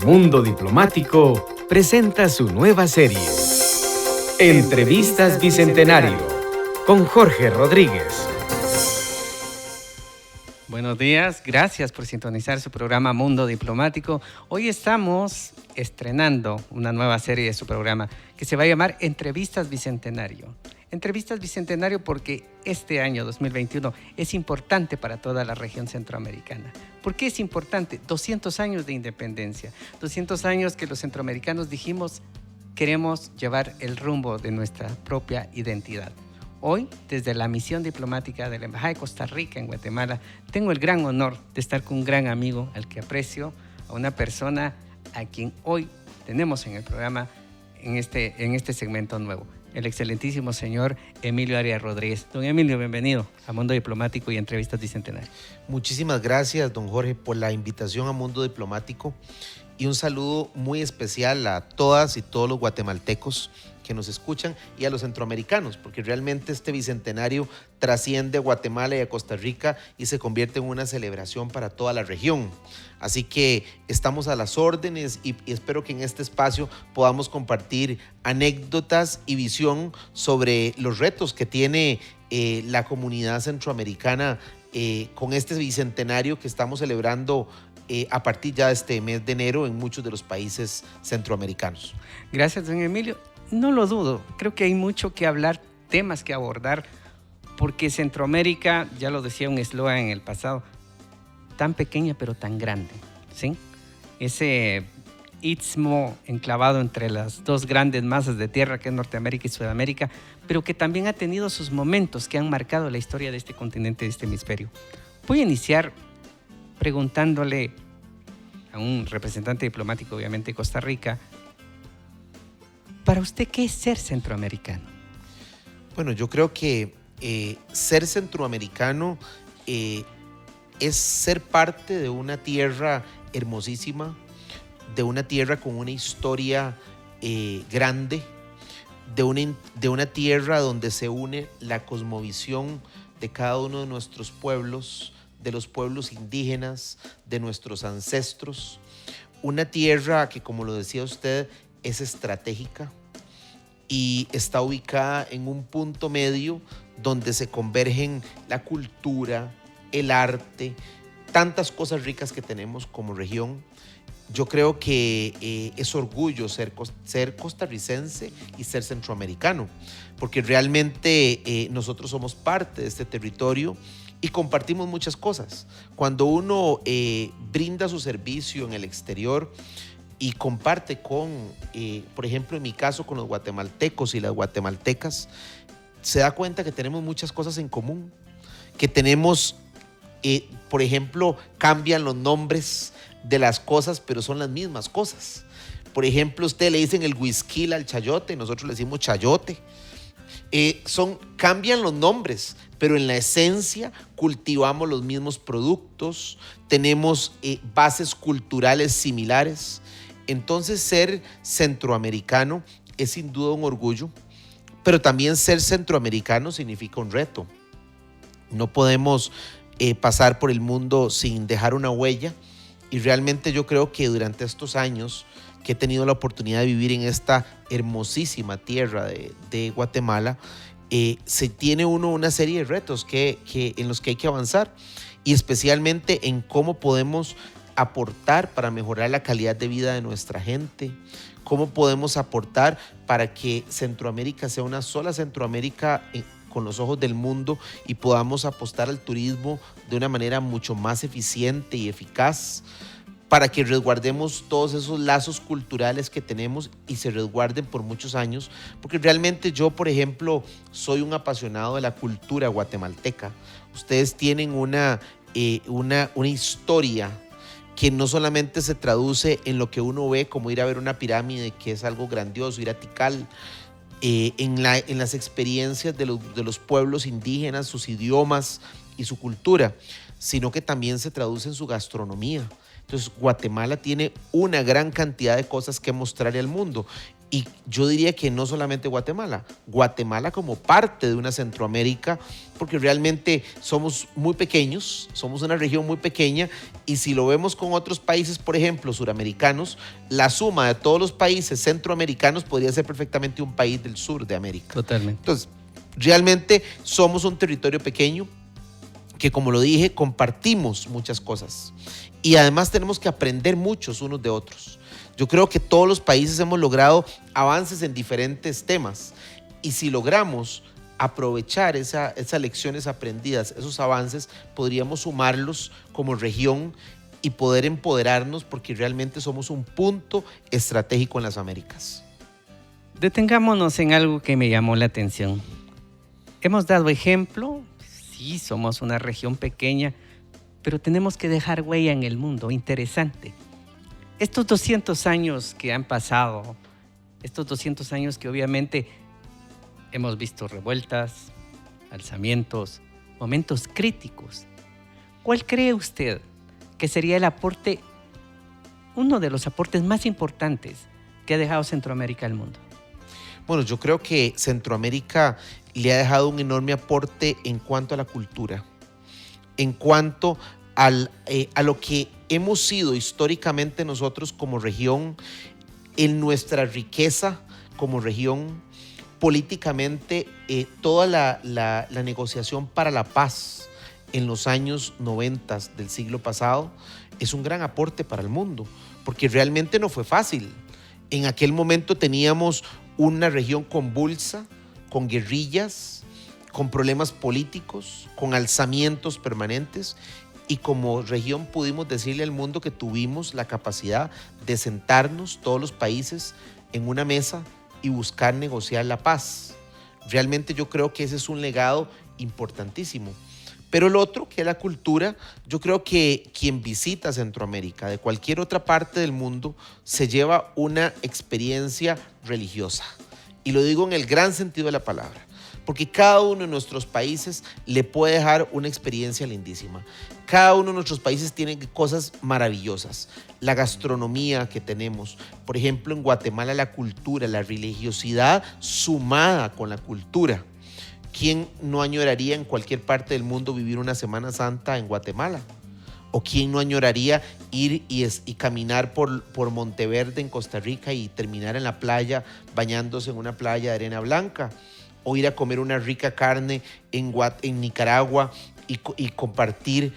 Mundo Diplomático presenta su nueva serie, Entrevistas Bicentenario, con Jorge Rodríguez. Buenos días, gracias por sintonizar su programa Mundo Diplomático. Hoy estamos estrenando una nueva serie de su programa que se va a llamar Entrevistas Bicentenario. Entrevistas Bicentenario porque este año 2021 es importante para toda la región centroamericana. ¿Por qué es importante? 200 años de independencia, 200 años que los centroamericanos dijimos queremos llevar el rumbo de nuestra propia identidad. Hoy, desde la misión diplomática de la Embajada de Costa Rica en Guatemala, tengo el gran honor de estar con un gran amigo al que aprecio, a una persona a quien hoy tenemos en el programa en este segmento nuevo. El excelentísimo señor Emilio Arias Rodríguez. Don Emilio, bienvenido a Mundo Diplomático y Entrevistas Bicentenario. Muchísimas gracias, don Jorge, por la invitación a Mundo Diplomático y un saludo muy especial a todas y todos los guatemaltecos que nos escuchan y a los centroamericanos, porque realmente este bicentenario trasciende a Guatemala y a Costa Rica y se convierte en una celebración para toda la región. Así que estamos a las órdenes y espero que en este espacio podamos compartir anécdotas y visión sobre los retos que tiene la comunidad centroamericana con este bicentenario que estamos celebrando a partir ya de este mes de enero en muchos de los países centroamericanos. Gracias, don Emilio. No lo dudo, creo que hay mucho que hablar, temas que abordar, porque Centroamérica, ya lo decía un eslogan en el pasado, tan pequeña pero tan grande, ¿sí? Ese istmo enclavado entre las dos grandes masas de tierra que es Norteamérica y Sudamérica, pero que también ha tenido sus momentos que han marcado la historia de este continente, de este hemisferio. Voy a iniciar preguntándole a un representante diplomático, obviamente, de Costa Rica, para usted, ¿qué es ser centroamericano? Bueno, yo creo que ser centroamericano es ser parte de una tierra hermosísima, de una tierra con una historia grande, de una tierra donde se une la cosmovisión de cada uno de nuestros pueblos, de los pueblos indígenas, de nuestros ancestros. Una tierra que, como lo decía usted, es estratégica y está ubicada en un punto medio donde se convergen la cultura, el arte, tantas cosas ricas que tenemos como región. Yo creo que es orgullo ser costarricense y ser centroamericano, porque realmente nosotros somos parte de este territorio y compartimos muchas cosas. Cuando uno brinda su servicio en el exterior y comparte con, por ejemplo, en mi caso, con los guatemaltecos y las guatemaltecas, se da cuenta que tenemos muchas cosas en común, que tenemos, por ejemplo, cambian los nombres de las cosas, pero son las mismas cosas. Por ejemplo, usted le dicen el whisky al chayote, nosotros le decimos chayote. Cambian los nombres, pero en la esencia cultivamos los mismos productos, tenemos bases culturales similares. Entonces, ser centroamericano es sin duda un orgullo, pero también ser centroamericano significa un reto. No podemos pasar por el mundo sin dejar una huella, y realmente yo creo que durante estos años que he tenido la oportunidad de vivir en esta hermosísima tierra de Guatemala, se tiene uno una serie de retos en los que hay que avanzar, y especialmente en cómo podemos aportar para mejorar la calidad de vida de nuestra gente, cómo podemos aportar para que Centroamérica sea una sola Centroamérica con los ojos del mundo y podamos apostar al turismo de una manera mucho más eficiente y eficaz, para que resguardemos todos esos lazos culturales que tenemos y se resguarden por muchos años, porque realmente yo, por ejemplo, soy un apasionado de la cultura guatemalteca. Ustedes tienen una historia que no solamente se traduce en lo que uno ve, como ir a ver una pirámide, que es algo grandioso, ir a Tikal, en las experiencias de los pueblos indígenas, sus idiomas y su cultura, sino que también se traduce en su gastronomía. Entonces, Guatemala tiene una gran cantidad de cosas que mostrarle al mundo. Y yo diría que no solamente Guatemala, Guatemala como parte de una Centroamérica, porque realmente somos muy pequeños, somos una región muy pequeña, y si lo vemos con otros países, por ejemplo, suramericanos, la suma de todos los países centroamericanos podría ser perfectamente un país del sur de América. Totalmente. Entonces, realmente somos un territorio pequeño que, como lo dije, compartimos muchas cosas y además tenemos que aprender muchos unos de otros. Yo creo que todos los países hemos logrado avances en diferentes temas y si logramos aprovechar esas lecciones aprendidas, esos avances, podríamos sumarlos como región y poder empoderarnos porque realmente somos un punto estratégico en las Américas. Detengámonos en algo que me llamó la atención. Hemos dado ejemplo, sí, somos una región pequeña, pero tenemos que dejar huella en el mundo, interesante. Estos 200 años que han pasado, estos 200 años que obviamente hemos visto revueltas, alzamientos, momentos críticos. ¿Cuál cree usted que sería el aporte, uno de los aportes más importantes que ha dejado Centroamérica al mundo? Bueno, yo creo que Centroamérica le ha dejado un enorme aporte en cuanto a la cultura, en cuanto a lo que hemos sido históricamente nosotros como región, en nuestra riqueza como región, políticamente, toda la negociación para la paz en los años 90 del siglo pasado es un gran aporte para el mundo, porque realmente no fue fácil. En aquel momento teníamos una región convulsa, con guerrillas, con problemas políticos, con alzamientos permanentes, y como región pudimos decirle al mundo que tuvimos la capacidad de sentarnos todos los países en una mesa y buscar negociar la paz. Realmente yo creo que ese es un legado importantísimo. Pero el otro, que es la cultura, yo creo que quien visita Centroamérica de cualquier otra parte del mundo se lleva una experiencia religiosa. Y lo digo en el gran sentido de la palabra, porque cada uno de nuestros países le puede dejar una experiencia lindísima. Cada uno de nuestros países tiene cosas maravillosas. La gastronomía que tenemos, por ejemplo, en Guatemala la cultura, la religiosidad sumada con la cultura. ¿Quién no añoraría en cualquier parte del mundo vivir una Semana Santa en Guatemala? ¿O quién no añoraría ir y caminar por Monteverde en Costa Rica y terminar en la playa bañándose en una playa de arena blanca? O ir a comer una rica carne en Nicaragua y compartir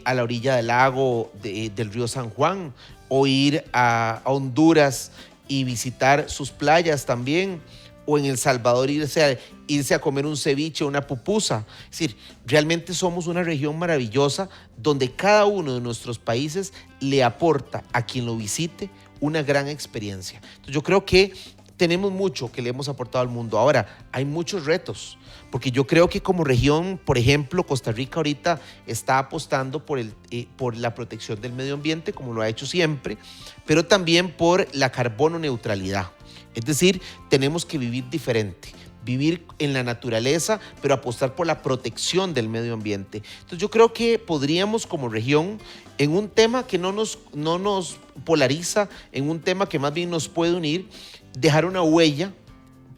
a la orilla del lago del río San Juan, o ir a Honduras y visitar sus playas también, o en El Salvador irse a comer un ceviche o una pupusa. Es decir, realmente somos una región maravillosa donde cada uno de nuestros países le aporta a quien lo visite una gran experiencia. Entonces yo creo que tenemos mucho que le hemos aportado al mundo. Ahora, hay muchos retos, porque yo creo que como región, por ejemplo, Costa Rica ahorita está apostando por la protección del medio ambiente, como lo ha hecho siempre, pero también por la carbono neutralidad. Es decir, tenemos que vivir diferente, vivir en la naturaleza, pero apostar por la protección del medio ambiente. Entonces yo creo que podríamos como región, en un tema que no nos polariza, en un tema que más bien nos puede unir, dejar una huella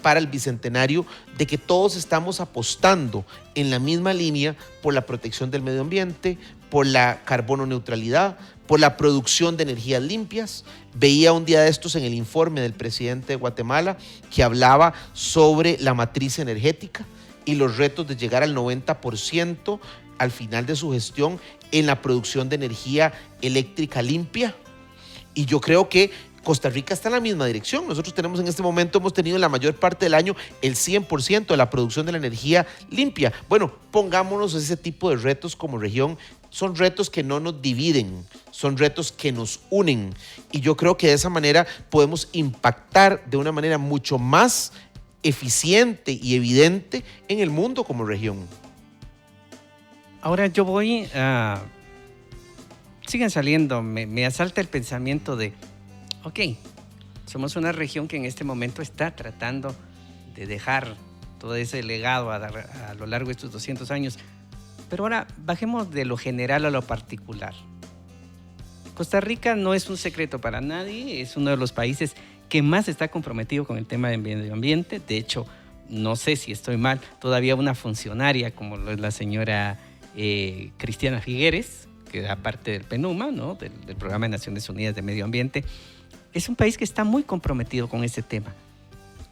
para el bicentenario de que todos estamos apostando en la misma línea por la protección del medio ambiente, por la carbono neutralidad, por la producción de energías limpias. Veía un día de estos en el informe del presidente de Guatemala que hablaba sobre la matriz energética y los retos de llegar al 90% al final de su gestión en la producción de energía eléctrica limpia. Y yo creo que Costa Rica está en la misma dirección. Nosotros tenemos en este momento, hemos tenido la mayor parte del año el 100% de la producción de la energía limpia. Bueno, pongámonos ese tipo de retos como región. Son retos que no nos dividen, son retos que nos unen. Y yo creo que de esa manera podemos impactar de una manera mucho más eficiente y evidente en el mundo como región. Ahora yo voy a... Siguen saliendo, me asalta el pensamiento de, ok, somos una región que en este momento está tratando de dejar todo ese legado a lo largo de estos 200 años. Pero ahora bajemos de lo general a lo particular. Costa Rica no es un secreto para nadie, es uno de los países que más está comprometido con el tema del medio ambiente. De hecho, no sé si estoy mal, todavía una funcionaria como lo es la señora Cristiana Figueres, que da parte del PNUMA, ¿no? del Programa de Naciones Unidas de Medio Ambiente. Es un país que está muy comprometido con este tema.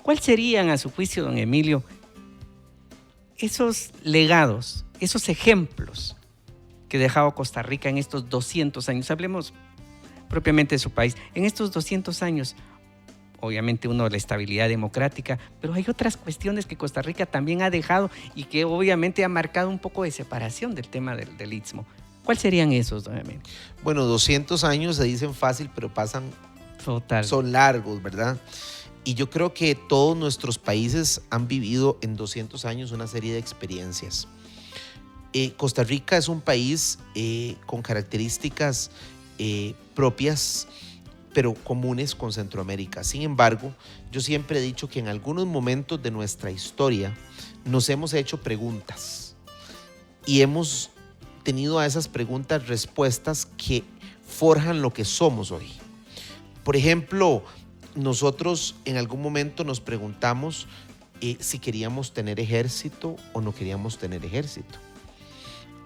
¿Cuáles serían, a su juicio, don Emilio, esos legados, esos ejemplos que ha dejado Costa Rica en estos 200 años? Hablemos propiamente de su país. En estos 200 años, obviamente uno, la estabilidad democrática, pero hay otras cuestiones que Costa Rica también ha dejado y que obviamente ha marcado un poco de separación del tema del Istmo. ¿Cuáles serían esos, don Emilio? Bueno, 200 años se dicen fácil, pero pasan, son largos, ¿verdad? Y yo creo que todos nuestros países han vivido en 200 años una serie de experiencias. Costa Rica es un país con características propias, pero comunes con Centroamérica. Sin embargo, yo siempre he dicho que en algunos momentos de nuestra historia nos hemos hecho preguntas y hemos tenido a esas preguntas respuestas que forjan lo que somos hoy. Por ejemplo, nosotros en algún momento nos preguntamos si queríamos tener ejército o no queríamos tener ejército.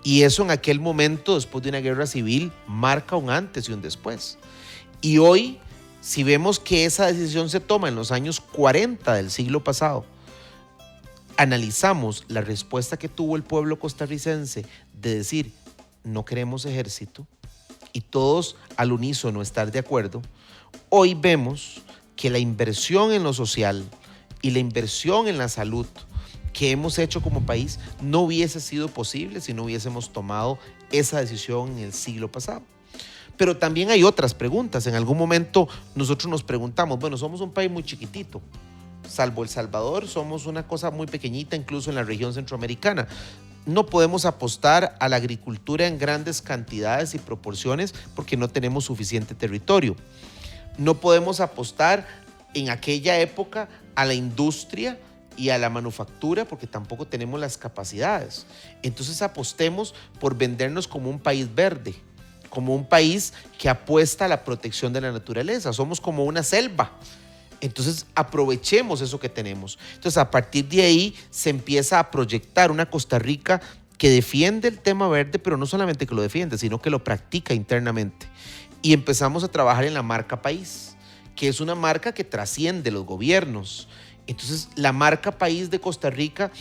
Y eso en aquel momento, después de una guerra civil, marca un antes y un después. Y hoy, si vemos que esa decisión se toma en los años 40 del siglo pasado, analizamos la respuesta que tuvo el pueblo costarricense de decir no queremos ejército y todos al unísono estar de acuerdo, hoy vemos que la inversión en lo social y la inversión en la salud que hemos hecho como país no hubiese sido posible si no hubiésemos tomado esa decisión en el siglo pasado. Pero también hay otras preguntas. En algún momento nosotros nos preguntamos, bueno, somos un país muy chiquitito, salvo El Salvador, somos una cosa muy pequeñita incluso en la región centroamericana. No podemos apostar a la agricultura en grandes cantidades y proporciones porque no tenemos suficiente territorio. No podemos apostar en aquella época a la industria y a la manufactura porque tampoco tenemos las capacidades. Entonces apostemos por vendernos como un país verde, como un país que apuesta a la protección de la naturaleza. Somos como una selva. Entonces aprovechemos eso que tenemos. Entonces a partir de ahí se empieza a proyectar una Costa Rica que defiende el tema verde, pero no solamente que lo defiende, sino que lo practica internamente. Y empezamos a trabajar en la marca país, que es una marca que trasciende los gobiernos. Entonces la marca país de Costa Rica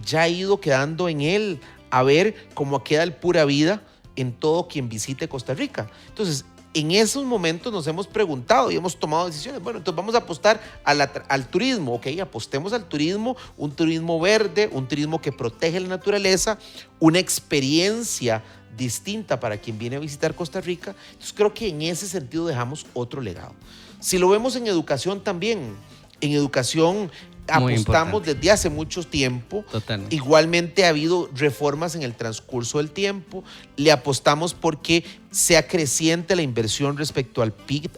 ya ha ido quedando en él a ver cómo queda el pura vida en todo quien visite Costa Rica. Entonces, en esos momentos nos hemos preguntado y hemos tomado decisiones. Bueno, entonces vamos a apostar al turismo. Ok, apostemos al turismo, un turismo verde, un turismo que protege la naturaleza, una experiencia distinta para quien viene a visitar Costa Rica. Entonces creo que en ese sentido dejamos otro legado. Si lo vemos en educación también, en educación apostamos desde hace mucho tiempo. Totalmente. Igualmente ha habido reformas en el transcurso del tiempo. Le apostamos porque sea creciente la inversión respecto al PIB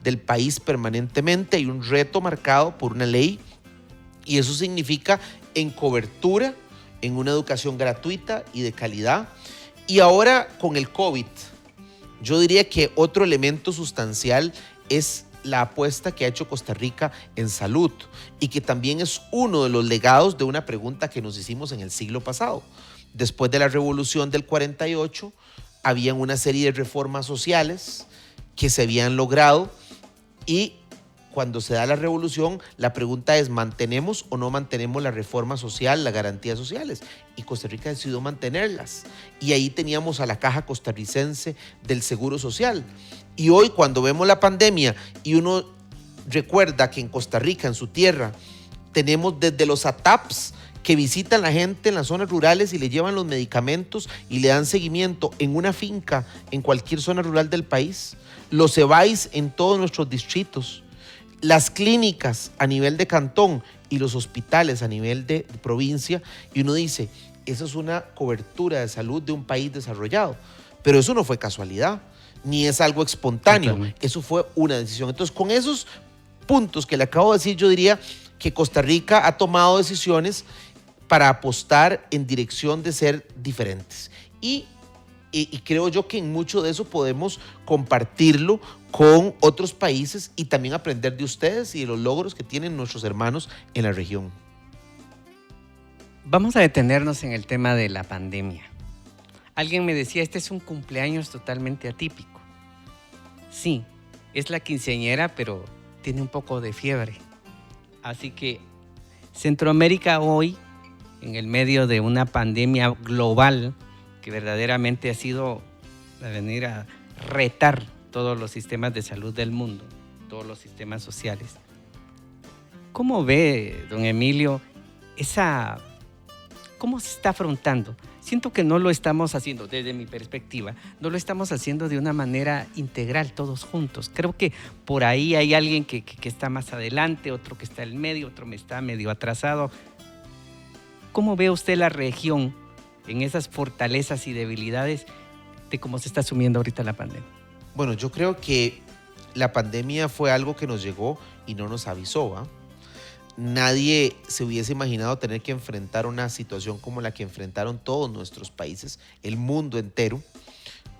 del país permanentemente. Hay un reto marcado por una ley y eso significa en cobertura, en una educación gratuita y de calidad. Y ahora con el COVID, yo diría que otro elemento sustancial es la apuesta que ha hecho Costa Rica en salud y que también es uno de los legados de una pregunta que nos hicimos en el siglo pasado. Después de la revolución del 48, habían una serie de reformas sociales que se habían logrado y cuando se da la revolución, la pregunta es, ¿mantenemos o no mantenemos la reforma social, las garantías sociales? Y Costa Rica decidió mantenerlas. Y ahí teníamos a la Caja Costarricense del Seguro Social. Y hoy cuando vemos la pandemia y uno recuerda que en Costa Rica, en su tierra, tenemos desde los ATAPs que visitan a la gente en las zonas rurales y le llevan los medicamentos y le dan seguimiento en una finca en cualquier zona rural del país, los EBAIS en todos nuestros distritos, las clínicas a nivel de cantón y los hospitales a nivel de provincia, y uno dice, eso es una cobertura de salud de un país desarrollado, pero eso no fue casualidad, ni es algo espontáneo, totalmente. Eso fue una decisión. Entonces, con esos puntos que le acabo de decir, yo diría que Costa Rica ha tomado decisiones para apostar en dirección de ser diferentes. Y y creo yo que en mucho de eso podemos compartirlo con otros países y también aprender de ustedes y de los logros que tienen nuestros hermanos en la región. Vamos a detenernos en el tema de la pandemia. Alguien me decía, este es un cumpleaños totalmente atípico. Sí, es la quinceañera, pero tiene un poco de fiebre. Así que Centroamérica hoy, en el medio de una pandemia global que verdaderamente ha sido a venir a retar todos los sistemas de salud del mundo, todos los sistemas sociales. ¿Cómo ve, don Emilio, cómo se está afrontando? Siento que no lo estamos haciendo, desde mi perspectiva, no lo estamos haciendo de una manera integral, todos juntos. Creo que por ahí hay alguien que está más adelante, otro que está en medio, otro está medio atrasado. ¿Cómo ve usted la región en esas fortalezas y debilidades de cómo se está asumiendo ahorita la pandemia? Bueno, yo creo que la pandemia fue algo que nos llegó y no nos avisó, ¿va? Nadie se hubiese imaginado tener que enfrentar una situación como la que enfrentaron todos nuestros países, el mundo entero,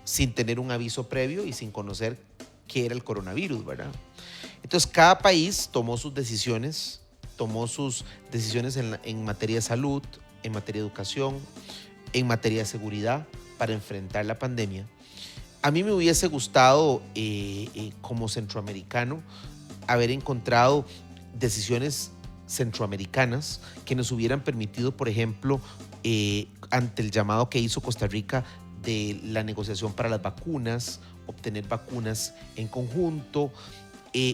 sin tener un aviso previo y sin conocer qué era el coronavirus, ¿verdad? Entonces, cada país tomó sus decisiones en materia de salud, en materia de educación, en materia de seguridad para enfrentar la pandemia. A mí me hubiese gustado, como centroamericano, haber encontrado decisiones centroamericanas que nos hubieran permitido, por ejemplo, ante el llamado que hizo Costa Rica de la negociación para las vacunas, obtener vacunas en conjunto.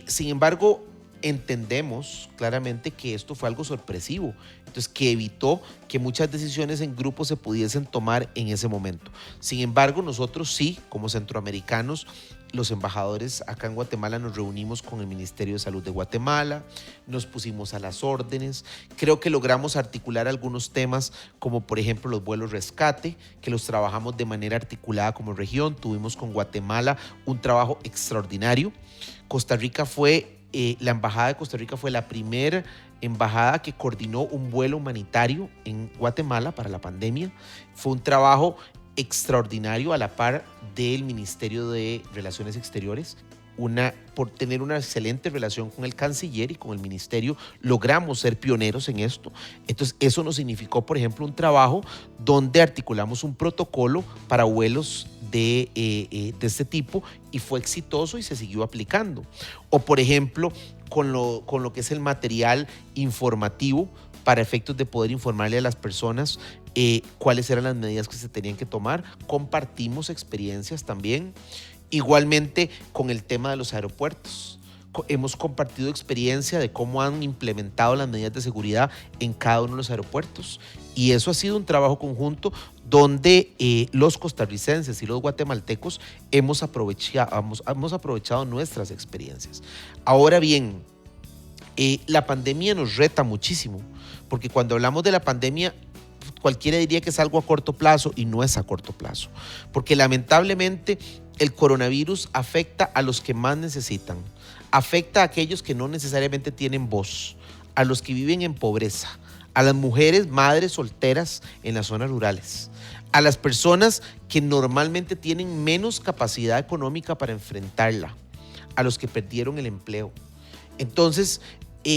Sin embargo, entendemos claramente que esto fue algo sorpresivo, entonces que evitó que muchas decisiones en grupo se pudiesen tomar en ese momento. Sin embargo, nosotros sí, como centroamericanos, los embajadores acá en Guatemala nos reunimos con el Ministerio de Salud de Guatemala, nos pusimos a las órdenes, creo que logramos articular algunos temas como por ejemplo los vuelos rescate, que los trabajamos de manera articulada como región, tuvimos con Guatemala un trabajo extraordinario. La embajada de Costa Rica fue la primera embajada que coordinó un vuelo humanitario en Guatemala para la pandemia. Fue un trabajo extraordinario a la par del Ministerio de Relaciones Exteriores. Por tener una excelente relación con el canciller y con el ministerio, logramos ser pioneros en esto. Entonces, eso nos significó, por ejemplo, un trabajo donde articulamos un protocolo para vuelos de este tipo y fue exitoso y se siguió aplicando. O, por ejemplo, con lo que es el material informativo para efectos de poder informarle a las personas cuáles eran las medidas que se tenían que tomar. Compartimos experiencias también. Igualmente con el tema de los aeropuertos. Hemos compartido experiencia de cómo han implementado las medidas de seguridad en cada uno de los aeropuertos. Y eso ha sido un trabajo conjunto donde los costarricenses y los guatemaltecos hemos aprovechado nuestras experiencias. Ahora bien, la pandemia nos reta muchísimo, porque cuando hablamos de la pandemia, cualquiera diría que es algo a corto plazo y no es a corto plazo, porque lamentablemente el coronavirus afecta a los que más necesitan, afecta a aquellos que no necesariamente tienen voz, a los que viven en pobreza, a las mujeres, madres solteras en las zonas rurales, a las personas que normalmente tienen menos capacidad económica para enfrentarla, a los que perdieron el empleo. Entonces,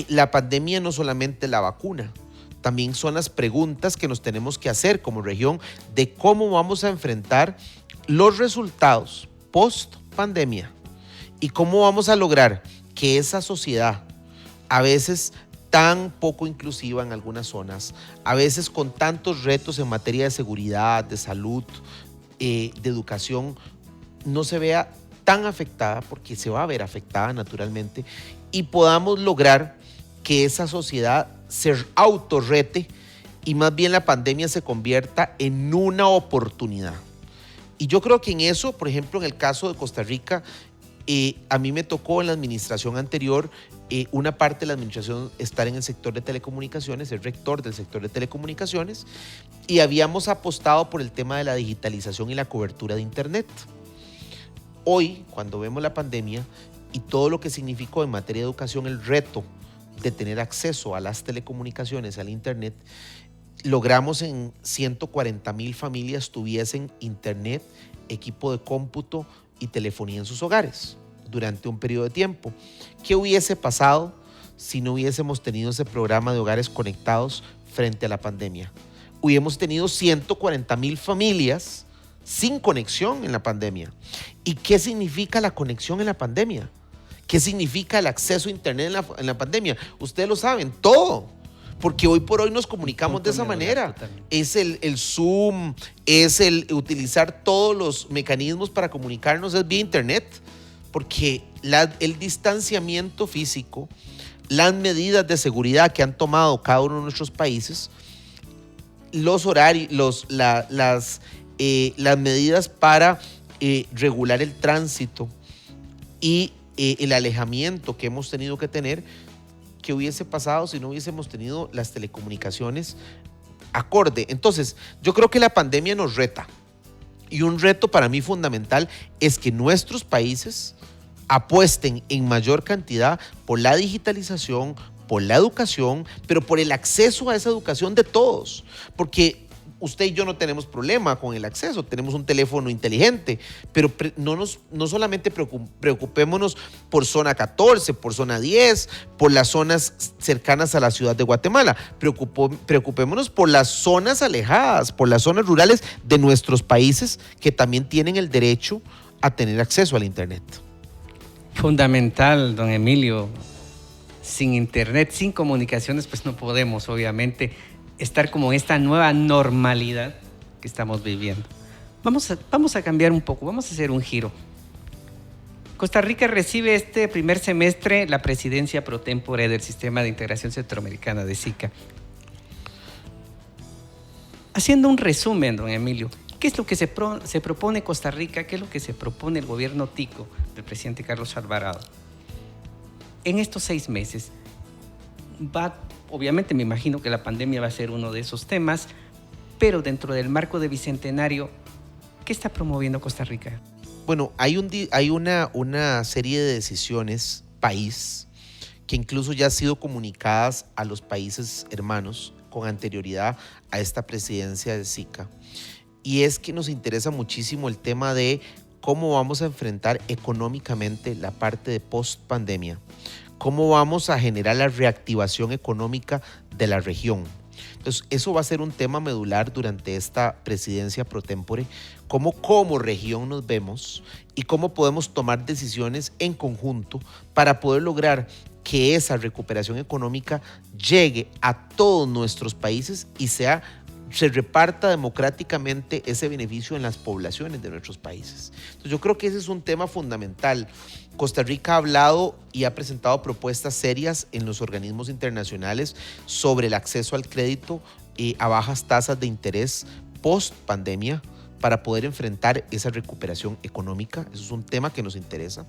la pandemia no solamente la vacuna, también son las preguntas que nos tenemos que hacer como región de cómo vamos a enfrentar los resultados post pandemia y cómo vamos a lograr que esa sociedad, a veces tan poco inclusiva en algunas zonas, a veces con tantos retos en materia de seguridad, de salud, de educación, no se vea tan afectada, porque se va a ver afectada naturalmente, y podamos lograr que esa sociedad se autorrete y más bien la pandemia se convierta en una oportunidad. Y yo creo que en eso, por ejemplo, en el caso de Costa Rica, a mí me tocó en la administración anterior, una parte de la administración estar en el sector de telecomunicaciones, el rector del sector de telecomunicaciones, y habíamos apostado por el tema de la digitalización y la cobertura de Internet. Hoy, cuando vemos la pandemia y todo lo que significó en materia de educación, el reto de tener acceso a las telecomunicaciones, al Internet, logramos en 140,000 familias tuviesen Internet equipo de cómputo y telefonía en sus hogares durante un periodo de tiempo. ¿Qué hubiese pasado si no hubiésemos tenido ese programa de hogares conectados frente a la pandemia? Hubiéramos tenido 140,000 familias sin conexión en la pandemia. ¿Y qué significa la conexión en la pandemia? ¿Qué significa el acceso a internet en la pandemia? Ustedes lo saben, todo. Porque hoy por hoy nos comunicamos de esa manera. Es el Zoom, es el utilizar todos los mecanismos para comunicarnos, es vía internet. Porque el distanciamiento físico, las medidas de seguridad que han tomado cada uno de nuestros países, los horarios, las medidas para regular el tránsito y el alejamiento que hemos tenido que tener, ¿qué hubiese pasado si no hubiésemos tenido las telecomunicaciones acorde? Entonces, yo creo que la pandemia nos reta. Y un reto para mí fundamental es que nuestros países apuesten en mayor cantidad por la digitalización, por la educación, pero por el acceso a esa educación de todos. Porque usted y yo no tenemos problema con el acceso, tenemos un teléfono inteligente, pero no solamente preocupémonos por zona 14, por zona 10, por las zonas cercanas a la ciudad de Guatemala, preocupémonos por las zonas alejadas, por las zonas rurales de nuestros países que también tienen el derecho a tener acceso al internet. Fundamental, don Emilio. Sin internet, sin comunicaciones, pues no podemos, obviamente, estar como esta nueva normalidad que estamos viviendo. Vamos a cambiar un poco, vamos a hacer un giro. Costa Rica recibe este primer semestre la presidencia pro tempore del Sistema de Integración Centroamericana de SICA. Haciendo un resumen, don Emilio, ¿qué es lo que se propone Costa Rica? ¿Qué es lo que se propone el gobierno tico del presidente Carlos Alvarado? En estos 6 meses, obviamente me imagino que la pandemia va a ser uno de esos temas, pero dentro del marco de Bicentenario, ¿qué está promoviendo Costa Rica? Bueno, hay una serie de decisiones país que incluso ya han sido comunicadas a los países hermanos con anterioridad a esta presidencia de SICA. Y es que nos interesa muchísimo el tema de cómo vamos a enfrentar económicamente la parte de post-pandemia, cómo vamos a generar la reactivación económica de la región. Entonces, eso va a ser un tema medular durante esta presidencia pro tempore, cómo como región nos vemos y cómo podemos tomar decisiones en conjunto para poder lograr que esa recuperación económica llegue a todos nuestros países y se reparta democráticamente ese beneficio en las poblaciones de nuestros países. Entonces, yo creo que ese es un tema fundamental. Costa Rica ha hablado y ha presentado propuestas serias en los organismos internacionales sobre el acceso al crédito a bajas tasas de interés post pandemia para poder enfrentar esa recuperación económica. Eso es un tema que nos interesa.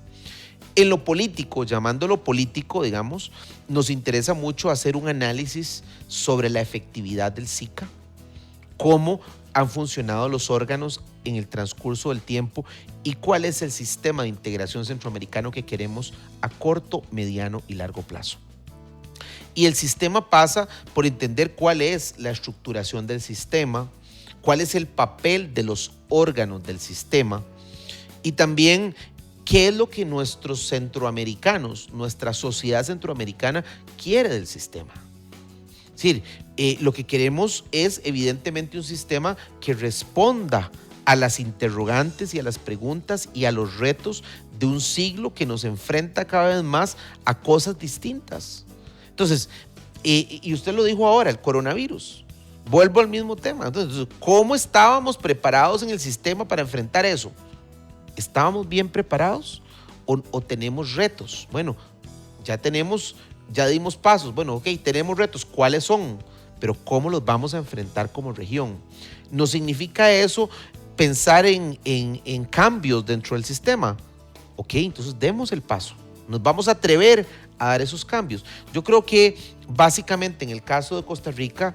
En lo político, llamándolo político, digamos, nos interesa mucho hacer un análisis sobre la efectividad del SICA, cómo han funcionado los órganos en el transcurso del tiempo y cuál es el sistema de integración centroamericano que queremos a corto, mediano y largo plazo. Y el sistema pasa por entender cuál es la estructuración del sistema, cuál es el papel de los órganos del sistema y también qué es lo que nuestros centroamericanos, nuestra sociedad centroamericana quiere del sistema. Es decir, lo que queremos es evidentemente un sistema que responda a las interrogantes y a las preguntas y a los retos de un siglo que nos enfrenta cada vez más a cosas distintas. Entonces, y usted lo dijo ahora, el coronavirus. Vuelvo al mismo tema. Entonces, ¿cómo estábamos preparados en el sistema para enfrentar eso? ¿Estábamos bien preparados o tenemos retos? Bueno, ya dimos pasos. Bueno, ok, tenemos retos. ¿Cuáles son? Pero ¿cómo los vamos a enfrentar como región? ¿No significa eso pensar en cambios dentro del sistema? Ok, entonces demos el paso. Nos vamos a atrever a dar esos cambios. Yo creo que básicamente en el caso de Costa Rica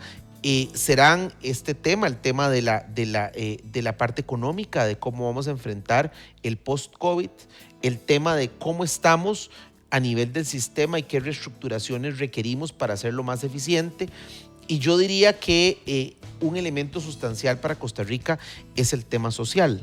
serán este tema, el tema de la parte económica, de cómo vamos a enfrentar el post-COVID, el tema de cómo estamos a nivel del sistema y qué reestructuraciones requerimos para hacerlo más eficiente. Y yo diría que un elemento sustancial para Costa Rica es el tema social.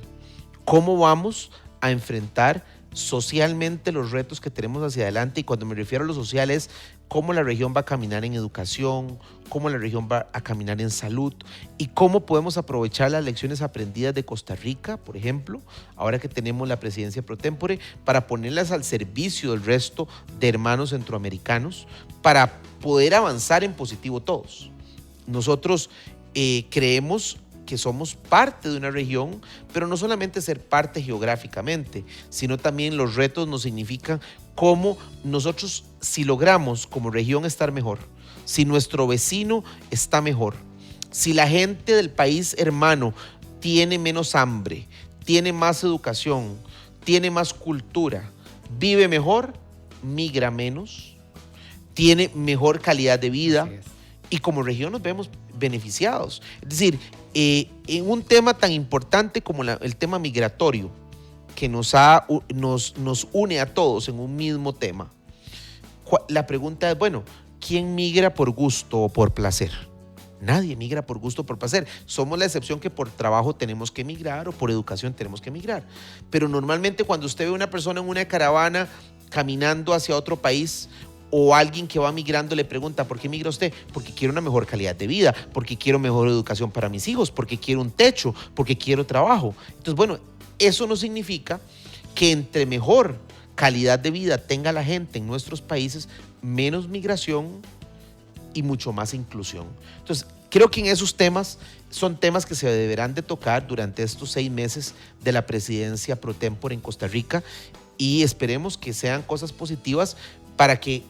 ¿Cómo vamos a enfrentar socialmente los retos que tenemos hacia adelante? Y cuando me refiero a lo social es cómo la región va a caminar en educación, cómo la región va a caminar en salud y cómo podemos aprovechar las lecciones aprendidas de Costa Rica, por ejemplo, ahora que tenemos la presidencia pro tempore, para ponerlas al servicio del resto de hermanos centroamericanos para poder avanzar en positivo todos. Nosotros creemos que somos parte de una región, pero no solamente ser parte geográficamente, sino también los retos nos significan cómo nosotros, si logramos como región estar mejor, si nuestro vecino está mejor, si la gente del país hermano tiene menos hambre, tiene más educación, tiene más cultura, vive mejor, migra menos, tiene mejor calidad de vida y como región nos vemos beneficiados. Es decir, en un tema tan importante como el tema migratorio, que nos une a todos en un mismo tema, la pregunta es, bueno, ¿quién migra por gusto o por placer? Nadie migra por gusto o por placer. Somos la excepción que por trabajo tenemos que migrar o por educación tenemos que migrar. Pero normalmente cuando usted ve a una persona en una caravana caminando hacia otro país, o alguien que va migrando le pregunta, ¿por qué migra usted? Porque quiero una mejor calidad de vida, porque quiero mejor educación para mis hijos, porque quiero un techo, porque quiero trabajo. Entonces, bueno, eso no significa que entre mejor calidad de vida tenga la gente en nuestros países, menos migración y mucho más inclusión. Entonces, creo que en esos temas son temas que se deberán de tocar durante estos 6 meses de la presidencia pro tempore en Costa Rica y esperemos que sean cosas positivas para que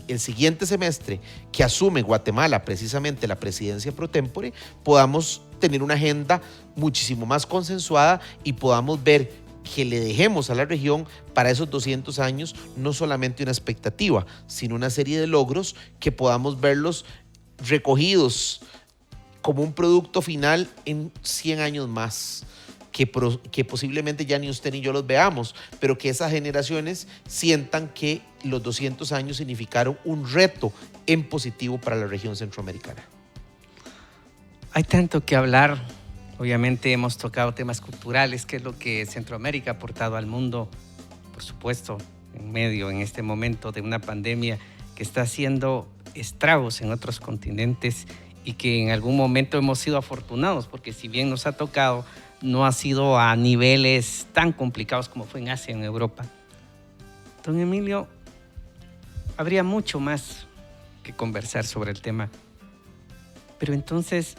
el siguiente semestre que asume Guatemala precisamente la presidencia pro tempore podamos tener una agenda muchísimo más consensuada y podamos ver que le dejemos a la región para esos 200 años no solamente una expectativa, sino una serie de logros que podamos verlos recogidos como un producto final en 100 años más. Que posiblemente ya ni usted ni yo los veamos, pero que esas generaciones sientan que los 200 años significaron un reto en positivo para la región centroamericana. Hay tanto que hablar. Obviamente hemos tocado temas culturales, que es lo que Centroamérica ha aportado al mundo, por supuesto, en este momento de una pandemia que está haciendo estragos en otros continentes y que en algún momento hemos sido afortunados, porque si bien nos ha tocado, no ha sido a niveles tan complicados como fue en Asia, en Europa. Don Emilio, habría mucho más que conversar sobre el tema. Pero entonces,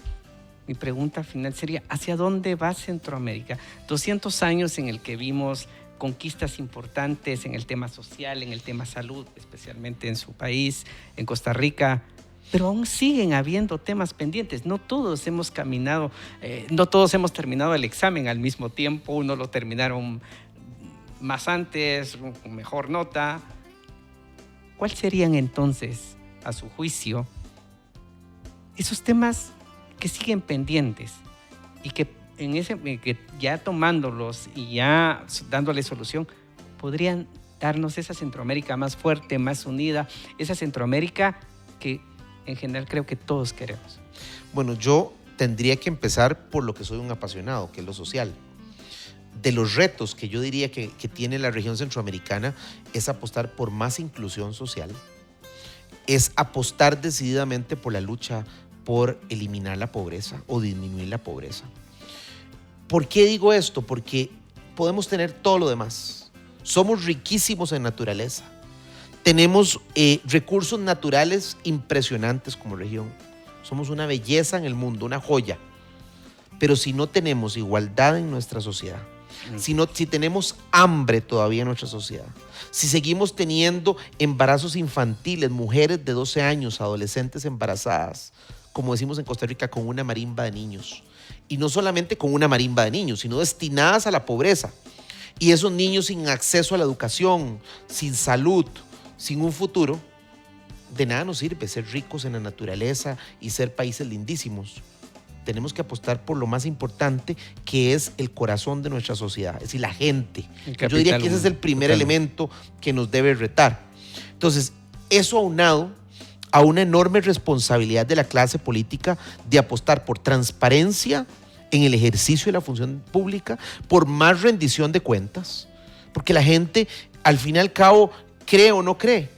mi pregunta final sería, ¿hacia dónde va Centroamérica? 200 años en el que vimos conquistas importantes en el tema social, en el tema salud, especialmente en su país, en Costa Rica, pero aún siguen habiendo temas pendientes. No todos hemos caminado, no todos hemos terminado el examen al mismo tiempo. Unos lo terminaron más antes, con mejor nota. ¿Cuáles serían entonces, a su juicio, esos temas que siguen pendientes y que ya tomándolos y ya dándole solución, podrían darnos esa Centroamérica más fuerte, más unida, esa Centroamérica que en general creo que todos queremos? Bueno, yo tendría que empezar por lo que soy un apasionado, que es lo social. De los retos que yo diría que tiene la región centroamericana es apostar por más inclusión social, es apostar decididamente por la lucha por eliminar la pobreza o disminuir la pobreza. ¿Por qué digo esto? Porque podemos tener todo lo demás. Somos riquísimos en naturaleza. Tenemos recursos naturales impresionantes como región. Somos una belleza en el mundo, una joya. Pero si no tenemos igualdad en nuestra sociedad, si tenemos hambre todavía en nuestra sociedad, si seguimos teniendo embarazos infantiles, mujeres de 12 años, adolescentes embarazadas, como decimos en Costa Rica, con una marimba de niños. Y no solamente con una marimba de niños, sino destinadas a la pobreza. Y esos niños sin acceso a la educación, sin salud, sin un futuro, de nada nos sirve ser ricos en la naturaleza y ser países lindísimos. Tenemos que apostar por lo más importante, que es el corazón de nuestra sociedad, es decir, la gente. Yo diría que ese es el primer elemento que nos debe retar. Entonces, eso aunado a una enorme responsabilidad de la clase política de apostar por transparencia en el ejercicio de la función pública, por más rendición de cuentas, porque la gente, al fin y al cabo, cree o no cree,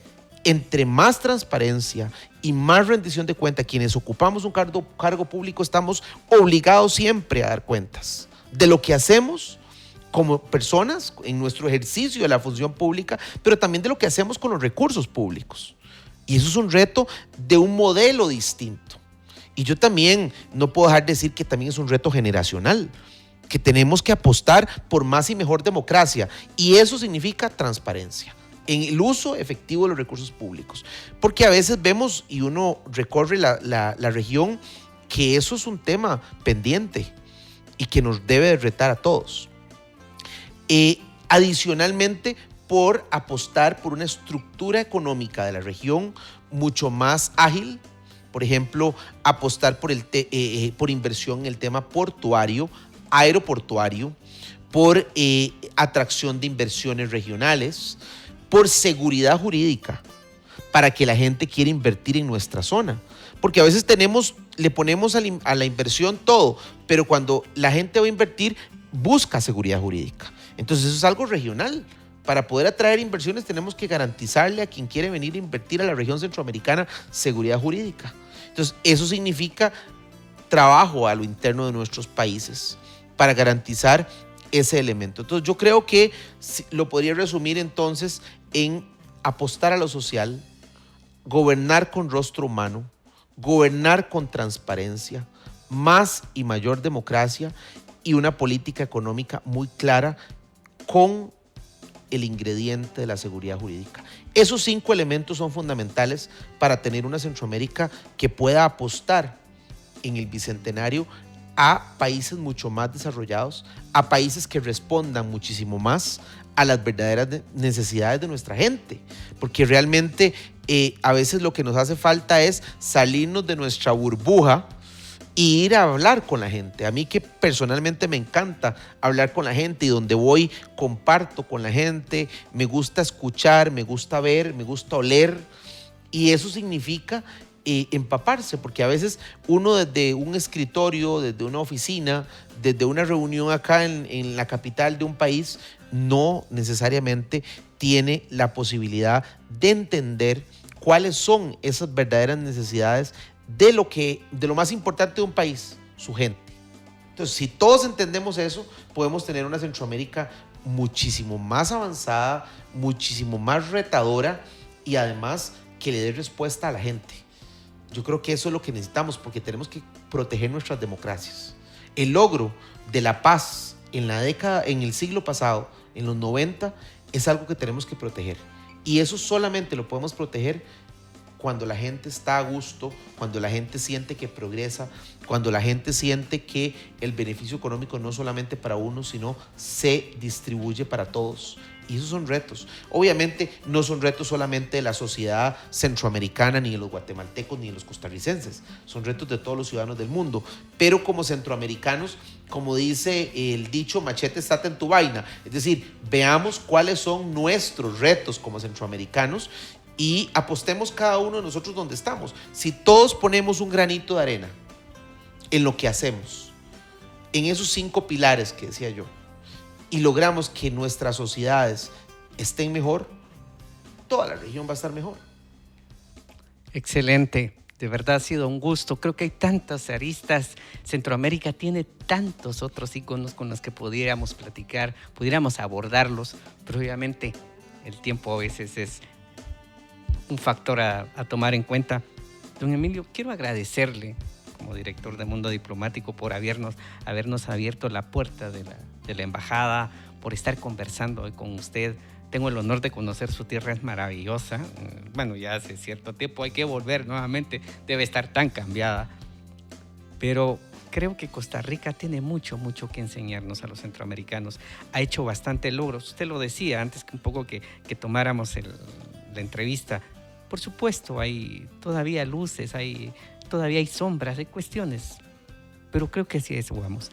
entre más transparencia y más rendición de cuentas, quienes ocupamos un cargo público estamos obligados siempre a dar cuentas de lo que hacemos como personas en nuestro ejercicio de la función pública, pero también de lo que hacemos con los recursos públicos. Y eso es un reto de un modelo distinto. Y yo también no puedo dejar de decir que también es un reto generacional, que tenemos que apostar por más y mejor democracia. Y eso significa transparencia en el uso efectivo de los recursos públicos. Porque a veces vemos y uno recorre la región que eso es un tema pendiente y que nos debe de retar a todos. Adicionalmente, por apostar por una estructura económica de la región mucho más ágil. Por ejemplo, apostar por inversión en el tema portuario, aeroportuario, por atracción de inversiones regionales, por seguridad jurídica, para que la gente quiera invertir en nuestra zona. Porque a veces le ponemos a la inversión todo, pero cuando la gente va a invertir, busca seguridad jurídica. Entonces eso es algo regional. Para poder atraer inversiones tenemos que garantizarle a quien quiere venir a invertir a la región centroamericana seguridad jurídica. Entonces eso significa trabajo a lo interno de nuestros países para garantizar ese elemento. Entonces yo creo que lo podría resumir entonces en apostar a lo social, gobernar con rostro humano, gobernar con transparencia, más y mayor democracia y una política económica muy clara con el ingrediente de la seguridad jurídica. Esos 5 elementos son fundamentales para tener una Centroamérica que pueda apostar en el Bicentenario a países mucho más desarrollados, a países que respondan muchísimo más a las verdaderas necesidades de nuestra gente, porque realmente a veces lo que nos hace falta es salirnos de nuestra burbuja y ir a hablar con la gente. A mí que personalmente me encanta hablar con la gente y donde voy comparto con la gente, me gusta escuchar, me gusta ver, me gusta oler y eso significa empaparse, porque a veces uno desde un escritorio, desde una oficina, desde una reunión acá en la capital de un país, no necesariamente tiene la posibilidad de entender cuáles son esas verdaderas necesidades de lo más importante de un país, su gente. Entonces, si todos entendemos eso, podemos tener una Centroamérica muchísimo más avanzada, muchísimo más retadora y además que le dé respuesta a la gente. Yo creo que eso es lo que necesitamos porque tenemos que proteger nuestras democracias. El logro de la paz en el siglo pasado, en los 90, es algo que tenemos que proteger. Y eso solamente lo podemos proteger cuando la gente está a gusto, cuando la gente siente que progresa, cuando la gente siente que el beneficio económico no solamente para uno, sino se distribuye para todos. Y esos son retos. Obviamente no son retos solamente de la sociedad centroamericana, ni de los guatemaltecos, ni de los costarricenses. Son retos de todos los ciudadanos del mundo. Pero como centroamericanos, como dice el dicho, machete estate en tu vaina. Es decir, veamos cuáles son nuestros retos como centroamericanos y apostemos cada uno de nosotros donde estamos. Si todos ponemos un granito de arena en lo que hacemos, en esos 5 pilares que decía yo, y logramos que nuestras sociedades estén mejor, toda la región va a estar mejor. Excelente, de verdad ha sido un gusto. Creo que hay tantas aristas. Centroamérica tiene tantos otros íconos con los que pudiéramos platicar, pudiéramos abordarlos, pero obviamente el tiempo a veces es un factor a tomar en cuenta. Don Emilio, quiero agradecerle como director de Mundo Diplomático por habernos abierto la puerta de la embajada, por estar conversando hoy con usted. Tengo el honor de conocer su tierra, es maravillosa. Bueno, ya hace cierto tiempo hay que volver nuevamente, debe estar tan cambiada. Pero creo que Costa Rica tiene mucho que enseñarnos a los centroamericanos. Ha hecho bastante logros. Usted lo decía antes que un poco que tomáramos la entrevista. Por supuesto, hay todavía luces, todavía hay sombras, hay cuestiones, pero creo que sí eso vamos.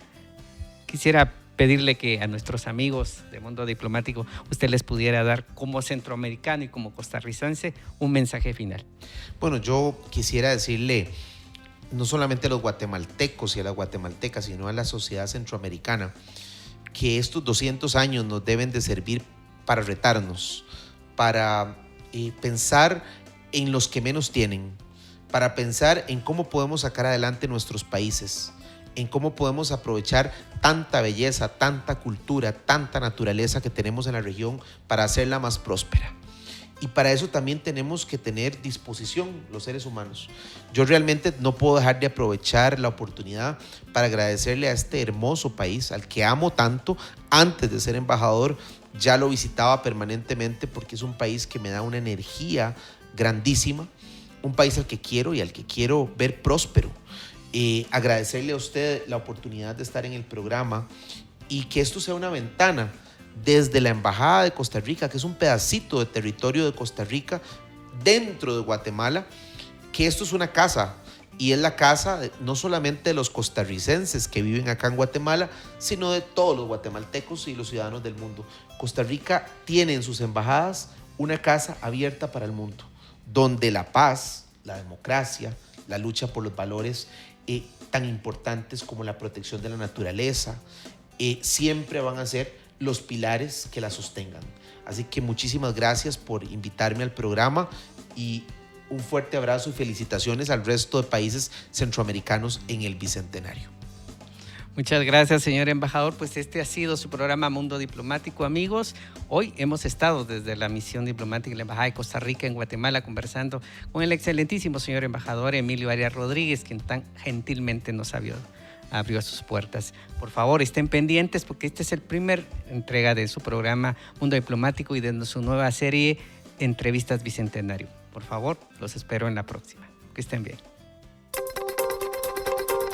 Quisiera pedirle que a nuestros amigos de Mundo Diplomático usted les pudiera dar como centroamericano y como costarricense un mensaje final. Bueno, yo quisiera decirle no solamente a los guatemaltecos y a las guatemaltecas, sino a la sociedad centroamericana, que estos 200 años nos deben de servir para retarnos, para pensar en los que menos tienen, para pensar en cómo podemos sacar adelante nuestros países, en cómo podemos aprovechar tanta belleza, tanta cultura, tanta naturaleza que tenemos en la región para hacerla más próspera. Y para eso también tenemos que tener disposición los seres humanos. Yo realmente no puedo dejar de aprovechar la oportunidad para agradecerle a este hermoso país, al que amo tanto. Antes de ser embajador ya lo visitaba permanentemente porque es un país que me da una energía grandísima, un país al que quiero y al que quiero ver próspero. Agradecerle a usted la oportunidad de estar en el programa y que esto sea una ventana desde la Embajada de Costa Rica, que es un pedacito de territorio de Costa Rica dentro de Guatemala, que esto es una casa y es la casa no solamente de los costarricenses que viven acá en Guatemala, sino de todos los guatemaltecos y los ciudadanos del mundo. Costa Rica tiene en sus embajadas una casa abierta para el mundo, donde la paz, la democracia, la lucha por los valores tan importantes como la protección de la naturaleza, siempre van a ser los pilares que la sostengan. Así que muchísimas gracias por invitarme al programa y un fuerte abrazo y felicitaciones al resto de países centroamericanos en el Bicentenario. Muchas gracias, señor embajador. Pues este ha sido su programa Mundo Diplomático, amigos. Hoy hemos estado desde la misión diplomática de la Embajada de Costa Rica en Guatemala conversando con el excelentísimo señor embajador Emilio Arias Rodríguez, quien tan gentilmente nos abrió sus puertas. Por favor, estén pendientes porque este es el primer entrega de su programa Mundo Diplomático y de su nueva serie Entrevistas Bicentenario. Por favor, los espero en la próxima. Que estén bien.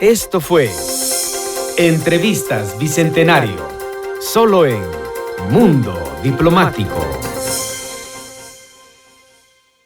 Esto fue Entrevistas Bicentenario, solo en Mundo Diplomático.